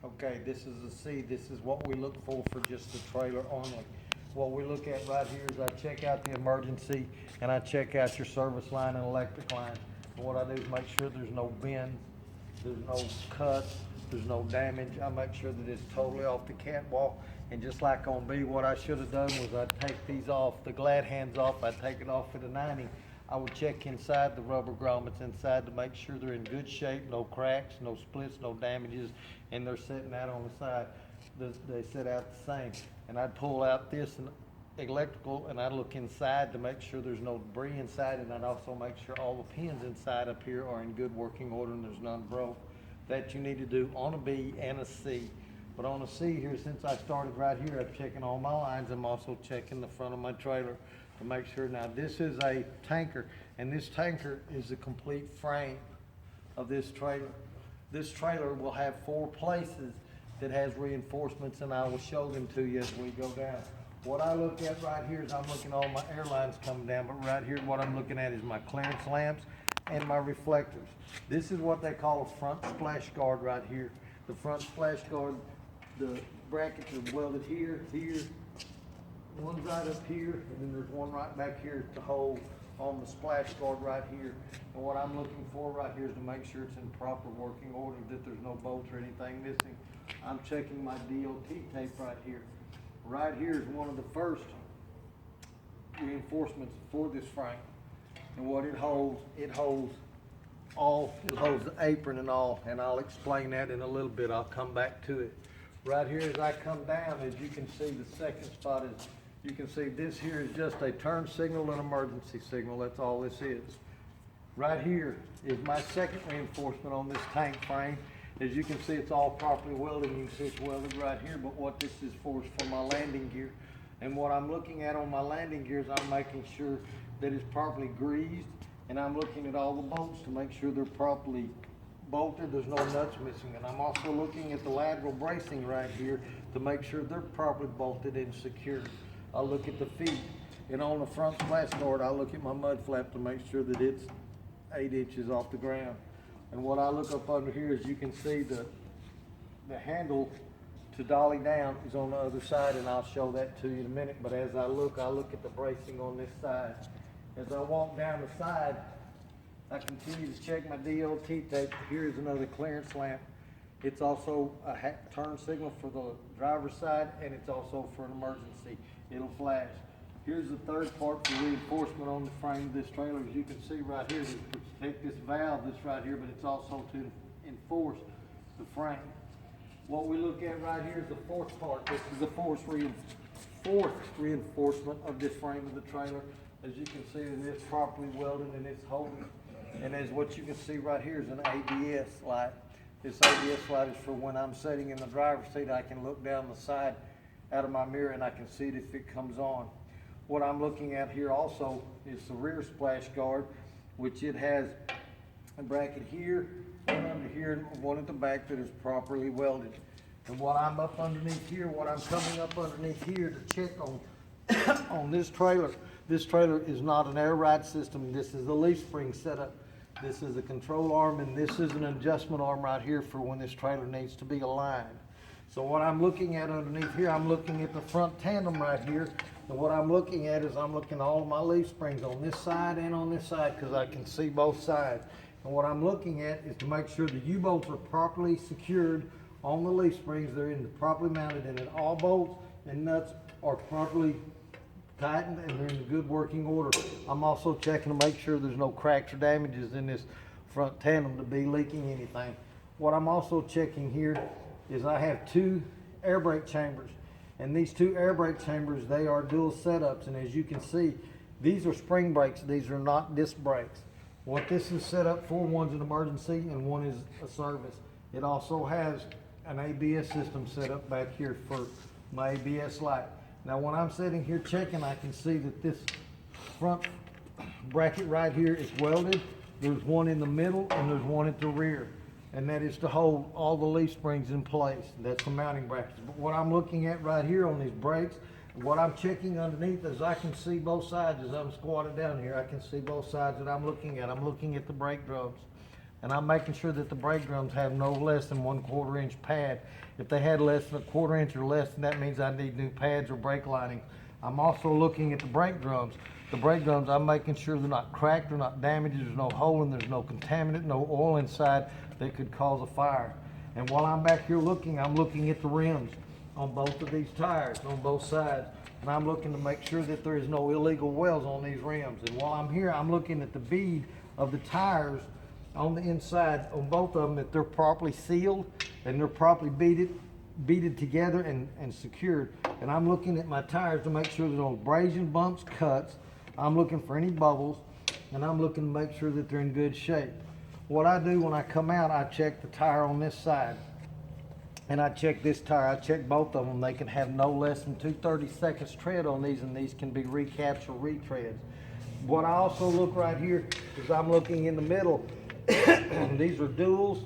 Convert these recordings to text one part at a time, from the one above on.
Okay, this is a C. This is what we look for just the trailer only. What we look at right here is I check out the emergency and I check out your service line and electric line. And what I do is make sure there's no bends, there's no cuts, there's no damage. I make sure that it's totally off the catwalk. And just like on B, what I should have done was I'd take these off, the glad hands off, I'd take it off at a 90. I would check inside the rubber grommets inside to make sure they're in good shape, no cracks, no splits, no damages, and they're sitting out on the side. They sit out the same. And I'd pull out this and electrical and I'd look inside to make sure there's no debris inside, and I'd also make sure all the pins inside up here are in good working order and there's none broke. That you need to do on a B and a C. But on a C here, since I started right here, I'm checking all my lines. I'm also checking the front of my trailer to make sure. Now this is a tanker, and this tanker is the complete frame of this trailer. This trailer will have 4 places that has reinforcements, and I will show them to you as we go down. What I look at right here is I'm looking at all my airlines coming down, but right here what I'm looking at is my clearance lamps and my reflectors. This is what they call a front splash guard right here. The front splash guard, the brackets are welded here, one's right up here, and then there's one right back here to hold on the splash guard right here. And what I'm looking for right here is to make sure it's in proper working order, that there's no bolts or anything missing. I'm checking my DOT tape right here. Right here is one of the first reinforcements for this frame. And what it holds the apron and all, and I'll explain that in a little bit. I'll come back to it. Right here as I come down, as you can see, the second spot is, you can see this here is just a turn signal and emergency signal. That's all this is. Right here is my second reinforcement on this tank frame. As you can see, it's all properly welded. You can see it's welded right here, but what this is for my landing gear. And what I'm looking at on my landing gear is I'm making sure that it's properly greased, and I'm looking at all the bolts to make sure they're properly bolted, there's no nuts missing. And I'm also looking at the lateral bracing right here to make sure they're properly bolted and secured. I'll look at the feet, and on the front splash guard, I'll look at my mud flap to make sure that it's 8 inches off the ground. And what I look up under here is you can see the handle to dolly down is on the other side, and I'll show that to you in a minute. But as I look at the bracing on this side. As I walk down the side, I continue to check my DOT tape. Here's another clearance lamp. It's also a turn signal for the driver's side, and it's also for an emergency. It'll flash. Here's the third part for reinforcement on the frame of this trailer. As you can see right here, to protect this valve that's right here, but it's also to enforce the frame. What we look at right here is the fourth part. This is the fourth reinforcement of this frame of the trailer. As you can see, it is properly welded and it's holding. And as what you can see right here is an ABS light. This ABS light is for when I'm sitting in the driver's seat, I can look down the side out of my mirror and I can see it if it comes on. What I'm looking at here also is the rear splash guard, which it has a bracket here, one under here, and one at the back that is properly welded. And what I'm up underneath here, what I'm coming up underneath here to check on on this trailer is not an air ride system. This is the leaf spring setup. This is a control arm, and this is an adjustment arm right here for when this trailer needs to be aligned. So what I'm looking at underneath here, I'm looking at the front tandem right here. And what I'm looking at is I'm looking at all of my leaf springs on this side and on this side because I can see both sides. And what I'm looking at is to make sure the U-bolts are properly secured on the leaf springs. They're properly mounted, and that all bolts and nuts are properly tightened and they're in good working order. I'm also checking to make sure there's no cracks or damages in this front tandem to be leaking anything. What I'm also checking here is I have 2 air brake chambers, and these 2 air brake chambers, they are dual setups, and as you can see, these are spring brakes. These are not disc brakes. What this is set up for, one's an emergency and one is a service. It also has an ABS system set up back here for my ABS light. Now when I'm sitting here checking, I can see that this front bracket right here is welded. There's one in the middle and there's one at the rear. And that is to hold all the leaf springs in place. That's the mounting brackets. But what I'm looking at right here on these brakes, what I'm checking underneath is I can see both sides as I'm squatted down here. I can see both sides that I'm looking at. I'm looking at the brake drums. and I'm making sure that the brake drums have no less than 1/4 inch pad. If they had less than 1/4 inch or less, then that means I need new pads or brake lining. I'm also looking at the brake drums. The brake drums, I'm making sure they're not cracked, they're not damaged, there's no hole, and there's no contaminant, no oil inside that could cause a fire. And while I'm back here looking, I'm looking at the rims on both of these tires, on both sides. And I'm looking to make sure that there is no illegal welds on these rims. And while I'm here, I'm looking at the bead of the tires on the inside on both of them, that they're properly sealed and they're properly beaded together and secured. And I'm looking at my tires to make sure there's no abrasion, bumps, cuts. I'm looking for any bubbles, and I'm looking to make sure that they're in good shape. What I do when I come out, I check the tire on this side, and I check this tire. I check both of them. They can have no less than 2/32 tread on these, and these can be recaps or retreads. What I also look right here is I'm looking in the middle. These are duals.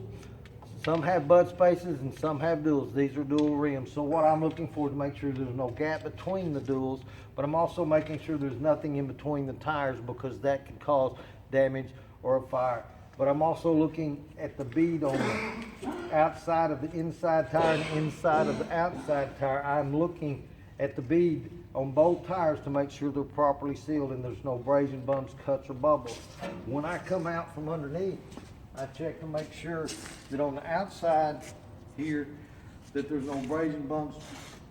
Some have bud spaces and some have duals. These are dual rims. So what I'm looking for is to make sure there's no gap between the duals, but I'm also making sure there's nothing in between the tires, because that could cause damage or a fire. But I'm also looking at the bead on the outside of the inside tire and inside of the outside tire. I'm looking at the bead on both tires to make sure they're properly sealed and there's no abrasion, bumps, cuts, or bubbles. When I come out from underneath, I check to make sure that on the outside here that there's no abrasion, bumps,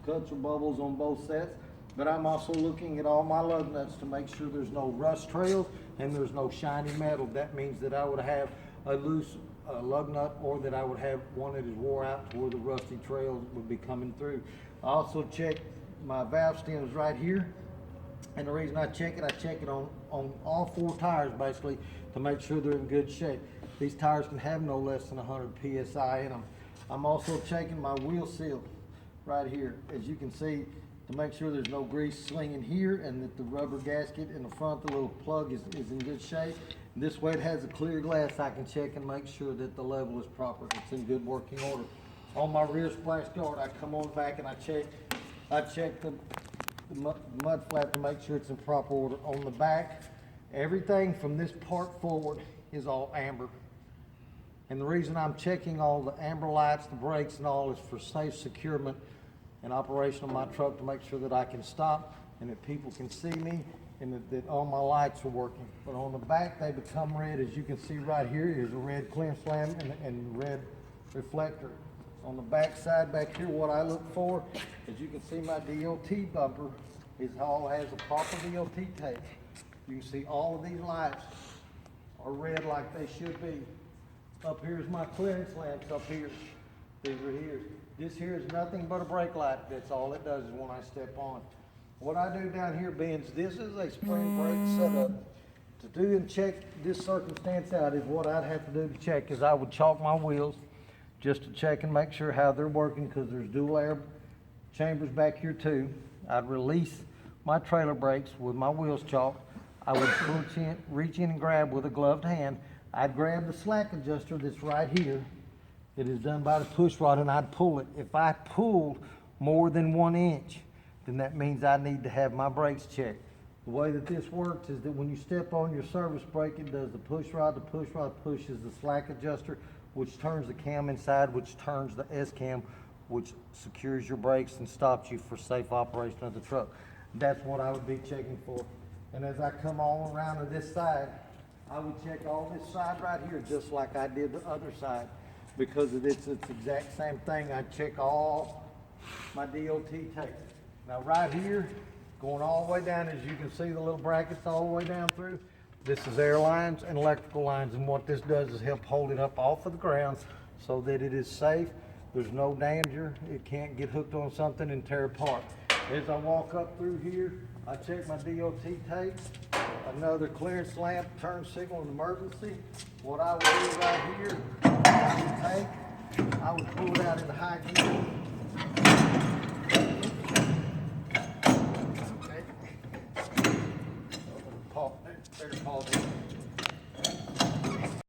cuts, or bubbles on both sets. But I'm also looking at all my lug nuts to make sure there's no rust trails and there's no shiny metal. That means that I would have a loose lug nut, or that I would have one that is wore out to where the rusty trails would be coming through. I also check my valve stems right here. And the reason I check it on all 4 tires basically to make sure they're in good shape. These tires can have no less than 100 PSI in them. I'm also checking my wheel seal right here, as you can see, to make sure there's no grease slinging here, and that the rubber gasket in the front, the little plug is in good shape. This way it has a clear glass. I can check and make sure that the level is proper. It's in good working order. On my rear splash guard, I come on back and I check the mud flap to make sure it's in proper order. On the back, everything from this part forward is all amber. And the reason I'm checking all the amber lights, the brakes and all, is for safe securement and operation of my truck, to make sure that I can stop and that people can see me, and that all my lights are working. But on the back, they become red. As you can see right here, here's a red clearance lamp and red reflector. On the back side back here, what I look for, as you can see, my DOT bumper all has a proper DOT tape. You can see all of these lights are red like they should be. Up here is my clearance lamps up here. These are here. This here is nothing but a brake light. That's all it does is when I step on. What I do down here, Benz, this is a spring brake setup. To do and check this circumstance out is what I'd have to do to check, is I would chalk my wheels just to check and make sure how they're working, because there's dual air chambers back here too. I'd release my trailer brakes with my wheels chalked. I would reach in and grab with a gloved hand. I'd grab the slack adjuster that's right here. It is done by the push rod, and I'd pull it. If I pulled more than 1 inch, then that means I need to have my brakes checked. The way that this works is that when you step on your service brake, it does the push rod pushes the slack adjuster, which turns the cam inside, which turns the S cam, which secures your brakes and stops you for safe operation of the truck. That's what I would be checking for. And as I come all around to this side, I would check all this side right here just like I did the other side, because it's the exact same thing. I check all my DOT tape. Now right here, going all the way down, as you can see the little brackets all the way down through, this is air lines and electrical lines, and what this does is help hold it up off of the ground so that it is safe. There's no danger. It can't get hooked on something and tear apart. As I walk up through here, I check my DOT tape, another clearance lamp, turn signal in emergency. What I would do right here, I would pull it out into high gear,